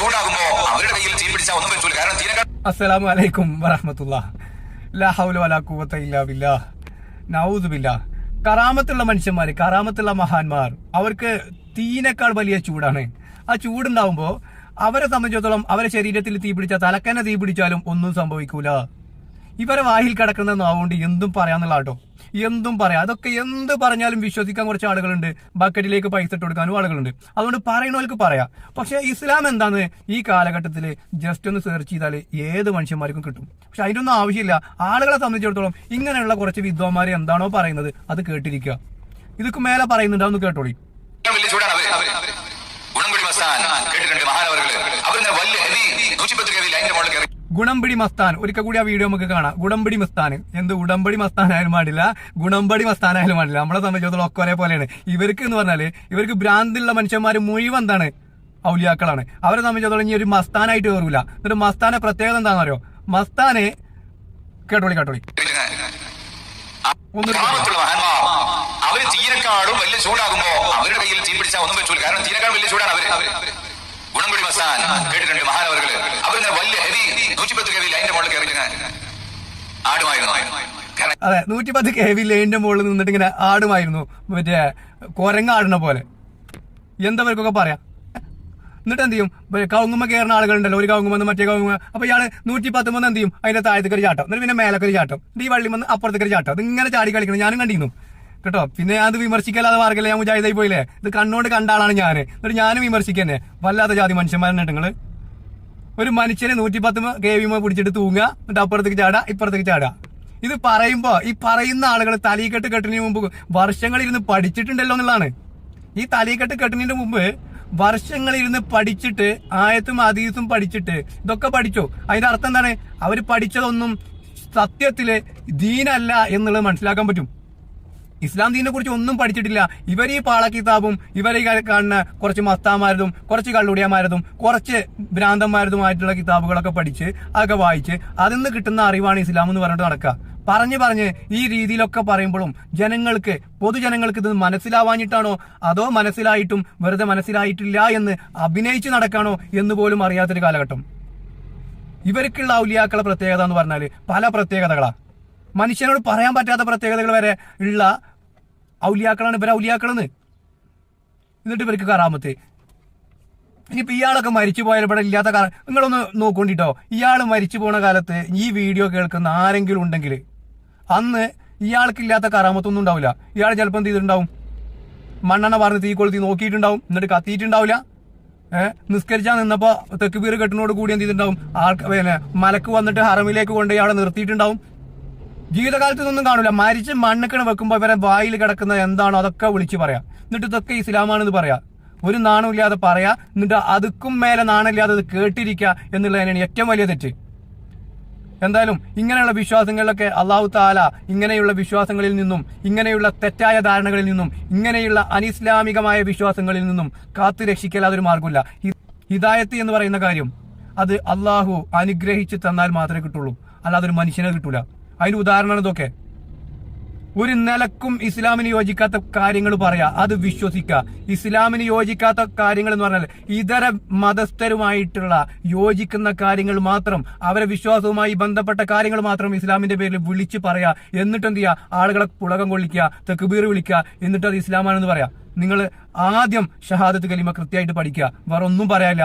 ചൂടാകുമ്പോ അവരുടെ കയ്യിൽ തീ പിടിച്ചാൽ ഒന്നും പറ്റൂല. കാരണം അസ്സലാമു അലൈക്കും വറഹ്മത്തുള്ളാഹി. ലാ ഹൗല വലാ ഖുവത ഇല്ലാ ബില്ലാഹ്. നഊദു ബില്ലാഹ്. കറാമത്തുള്ള മനുഷ്യന്മാര്, കറാമത്തുള്ള മഹാന്മാർ, അവർക്ക് തീനേക്കാൾ വലിയ ചൂടാണ്. ആ ചൂടുണ്ടാവുമ്പോ അവരെ സംബന്ധിച്ചിടത്തോളം അവരെ ശരീരത്തിൽ തീ പിടിച്ചാൽ, തലക്കന്നെ തീ പിടിച്ചാലും ഒന്നും സംഭവിക്കൂല. ഇവരെ വായിൽ കിടക്കുന്ന നാവുകൊണ്ട് എന്തും പറയാന്നുള്ള കേട്ടോ, എന്തും പറയാം. അതൊക്കെ എന്ത് പറഞ്ഞാലും വിശ്വസിക്കാൻ കുറച്ച് ആളുകളുണ്ട്, ബക്കറ്റിലേക്ക് പൈസ ഇട്ട് കൊടുക്കാനും ആളുകളുണ്ട്. അതുകൊണ്ട് പറയുന്നവർക്ക് പറയാം. പക്ഷെ ഇസ്ലാം എന്താന്ന് ഈ കാലഘട്ടത്തിൽ ജസ്റ്റ് ഒന്ന് സെർച്ച് ചെയ്താൽ ഏത് മനുഷ്യന്മാർക്കും കിട്ടും. പക്ഷെ അതിൻ്റെ ഒന്നും ആവശ്യമില്ല. ആളുകളെ സംബന്ധിച്ചിടത്തോളം ഇങ്ങനെയുള്ള കുറച്ച് വിദ്വാന്മാർ എന്താണോ പറയുന്നത് അത് കേട്ടിരിക്കുക. ഇതൊക്കെ മേലെ പറയുന്നുണ്ട്, അതൊന്ന് കേട്ടോളി. ഗുണംപിടി മസ്താൻ, ഒരിക്കൽ കൂടി ആ വീഡിയോ നമുക്ക് കാണാം. ഗുണംപിടി മസ്താൻ, എന്ത് ഉടമ്പടി മസ്താനായാലും പാടില്ല, ഗുണംപടി മസ്താനായാലും പാടില്ല. നമ്മളെ സംബന്ധിച്ചിടത്തോളം ഒക്കെ ഒരേ പോലെയാണ്. ഇവർക്ക് എന്ന് പറഞ്ഞാല് ഇവർക്ക് ഭ്രാന്തുള്ള മനുഷ്യന്മാർ മുഴുവൻ എന്താണ്, ഔലിയാക്കളാണ്. അവരെ സംബന്ധിച്ചിടത്തോളം ഇനി ഒരു മസ്താനായിട്ട് കയറൂല. എന്നിട്ട് മസ്താന്റെ പ്രത്യേകത എന്താണെന്ന് അറിയോ? മസ്താനെ കേട്ടോളി അവര് തീരെക്കാളും വലിയ ചൂടാകുമ്പോ അവരുടെ കയ്യിൽ തീ പിടിച്ചാൽ ഒന്നും പറ്റൂല. കാരണം തീരെക്കാളും വലിയ ചൂടാണ് അവര്. ഗുണംപിടി മസ്താൻ കേട്ടിട്ടുണ്ട് മഹാനവറുകള്. അവരിങ്ങനെ വലിയ ഹെവി 110 കെവി ലൈനിന്റെ മുകളിൽ കയറിയിട്ട് ആടുമായിരുന്നു. അതെ, 110 കെവി ലൈനിന്റെ മുകളിൽ നിന്നിട്ട് ഇങ്ങനെ ആടുമായിരുന്നു, മറ്റേ കൊരങ്ങാടുന്ന പോലെ. എന്തവർക്കൊക്കെ പറയാം. എന്നിട്ട് എന്ത് ചെയ്യും, കവുങ്ങുമ്പോ കയറുന്ന ആളുകളുണ്ടല്ലോ, ഒരു കവുങ്ങുമ്പോ മറ്റേ കവുങ്ങുമ്പോ. അപ്പൊ ഇയാള് 110 എന്ത് ചെയ്യും, അതിന്റെ താഴത്തേക്ക് ഒരു ചാട്ടം, എന്നിട്ട് പിന്നെ മേലൊക്കെ ഒരു ചാട്ടം, ഈ വള്ളി വന്ന് അപ്പുറത്തേക്ക് ഒരു ചാട്ടം. അത് ഇങ്ങനെ ചാടി കളിക്കണം, ഞാനും കണ്ടിരുന്നു കേട്ടോ. പിന്നെ അത് വിമർശിക്കാതെ മാർഗല്ലേ, ഞാൻ മുജാഹിദായി പോയില്ലേ. ഇത് കണ്ണോണ്ട് കണ്ട ആളാണ് ഞാൻ. എന്നിട്ട് ഞാനും വിമർശിക്കന്നെ. വല്ലാത്ത ജാതി മനുഷ്യന്മാരുണ്ട് നിങ്ങള്. ഒരു മനുഷ്യനെ 110 കെവി പിടിച്ചിട്ട് തൂങ്ങുക, എന്നിട്ട് അപ്പുറത്തേക്ക് ചാടുക, ഇപ്പുറത്തേക്ക് ചാടുക. ഇത് പറയുമ്പോ ഈ പറയുന്ന ആളുകൾ തലീക്കെട്ട് കെട്ടിന് മുമ്പ് വർഷങ്ങളിരുന്ന് പഠിച്ചിട്ടുണ്ടല്ലോ എന്നുള്ളതാണ്. ഈ തലീക്കെട്ട് കെട്ടിന് മുമ്പ് വർഷങ്ങളിരുന്ന് പഠിച്ചിട്ട്, ആയത്തും ഹദീസും പഠിച്ചിട്ട്, ഇതൊക്കെ പഠിച്ചോ. അതിന്റെ അർത്ഥം എന്താണ്? അവര് പഠിച്ചതൊന്നും സത്യത്തില് ദീനല്ല എന്നുള്ളത് മനസ്സിലാക്കാൻ പറ്റും. ഇസ്ലാം ദീനിനെ കുറിച്ച് ഒന്നും പഠിച്ചിട്ടില്ല. ഇവർ ഈ പാളക്കിതാബും ഇവരെ കാണുന്ന കുറച്ച് മസ്താമാരതും കുറച്ച് കള്ളുടിയന്മാരതും കുറച്ച് ഭ്രാന്തന്മാരതുമായിട്ടുള്ള കിതാബുകളൊക്കെ പഠിച്ച് അതൊക്കെ വായിച്ച് അതിൽ നിന്ന് കിട്ടുന്ന അറിവാണ് ഇസ്ലാം എന്ന് പറഞ്ഞിട്ട് നടക്കുക. പറഞ്ഞ് ഈ രീതിയിലൊക്കെ പറയുമ്പോഴും പൊതുജനങ്ങൾക്ക് ഇത് മനസ്സിലാവാഞ്ഞിട്ടാണോ അതോ മനസ്സിലായിട്ടും വെറുതെ മനസ്സിലായിട്ടില്ല എന്ന് അഭിനയിച്ച് നടക്കാണോ എന്ന് പോലും അറിയാത്തൊരു കാലഘട്ടം. ഇവർക്കുള്ള ഔലിയാക്കളെ പ്രത്യേകത എന്ന് പറഞ്ഞാല് പല പ്രത്യേകതകളാ. മനുഷ്യനോട് പറയാൻ പറ്റാത്ത പ്രത്യേകതകൾ വരെ ഉള്ള ഔലിയാക്കളാണ് ഇവരെ ഔലിയാക്കളെന്ന്. എന്നിട്ട് ഇവർക്ക് കറാമത്ത്. ഇനിയിപ്പോ ഇയാളൊക്കെ മരിച്ചു പോയാൽ ഇവിടെ ഇല്ലാത്ത നിങ്ങളൊന്ന് നോക്കൊണ്ടിട്ടോ. ഇയാൾ മരിച്ചു പോണ കാലത്ത് ഈ വീഡിയോ കേൾക്കുന്ന ആരെങ്കിലും ഉണ്ടെങ്കിൽ അന്ന് ഇയാൾക്കില്ലാത്ത കറാമത്തൊന്നും ഉണ്ടാവില്ല. ഇയാൾ ചിലപ്പോൾ എന്ത് ചെയ്തിട്ടുണ്ടാവും, മണ്ണെണ്ണ പറഞ്ഞ് തീ കൊളുത്തി നോക്കിയിട്ടുണ്ടാവും, എന്നിട്ട് കത്തിയിട്ടുണ്ടാവില്ല. നിസ്കരിച്ചാൽ നിന്നപ്പോ തെക്കുബീർ കെട്ടിനോട് കൂടി എന്ത് ചെയ്തിട്ടുണ്ടാവും, മലക്ക് വന്നിട്ട് ഹറമിലേക്ക് കൊണ്ട് ഇയാളെ നിർത്തിയിട്ടുണ്ടാവും. ജീവിതകാലത്ത് ഇതൊന്നും കാണൂല. മരിച്ച് മണ്ണിക്കണ വെക്കുമ്പോ ഇവരെ വായിൽ കിടക്കുന്നത് എന്താണോ അതൊക്കെ വിളിച്ച് പറയാം. എന്നിട്ട് ഇതൊക്കെ ഇസ്ലാമാണെന്ന് പറയാം. ഒരു നാണമില്ലാതെ പറയാ, എന്നിട്ട് അതുക്കും മേലെ നാണമില്ലാതെ അത് കേട്ടിരിക്കുക എന്നുള്ളതിനാണ് ഏറ്റവും വലിയ തെറ്റ്. എന്തായാലും ഇങ്ങനെയുള്ള വിശ്വാസങ്ങളിലൊക്കെ അള്ളാഹു തആല ഇങ്ങനെയുള്ള വിശ്വാസങ്ങളിൽ നിന്നും, ഇങ്ങനെയുള്ള തെറ്റായ ധാരണകളിൽ നിന്നും, ഇങ്ങനെയുള്ള അനിസ്ലാമികമായ വിശ്വാസങ്ങളിൽ നിന്നും കാത്തു രക്ഷിക്കൽ അതൊരു മാർഗമില്ല. ഹിദായത്ത് എന്ന് പറയുന്ന കാര്യം അത് അള്ളാഹു അനുഗ്രഹിച്ച് തന്നാൽ മാത്രമേ കിട്ടുള്ളൂ, അല്ലാതെ ഒരു മനുഷ്യനെ കിട്ടൂല. അതിന് ഉദാഹരണമാണ് ഇതൊക്കെ. ഒരു നിലക്കും ഇസ്ലാമിന് യോജിക്കാത്ത കാര്യങ്ങൾ പറയാ, അത് വിശ്വസിക്കുക. ഇസ്ലാമിന് യോജിക്കാത്ത കാര്യങ്ങൾ എന്ന് പറഞ്ഞാൽ ഇതര മതസ്ഥരുമായിട്ടുള്ള യോജിക്കുന്ന കാര്യങ്ങൾ മാത്രം, അവരെ വിശ്വാസവുമായി ബന്ധപ്പെട്ട കാര്യങ്ങൾ മാത്രം ഇസ്ലാമിന്റെ പേരിൽ വിളിച്ച് പറയാ. എന്നിട്ട് എന്ത് ചെയ്യുക, ആളുകളെ പുളകം കൊള്ളിക്കുക, തക്ബീർ വിളിക്കുക, എന്നിട്ട് അത് ഇസ്ലാമാണെന്ന് പറയാ. നിങ്ങൾ ആദ്യം ഷഹാദത്ത് കലിമ കൃത്യമായിട്ട് പഠിക്കുക, വേറെ ഒന്നും പറയാനില്ല.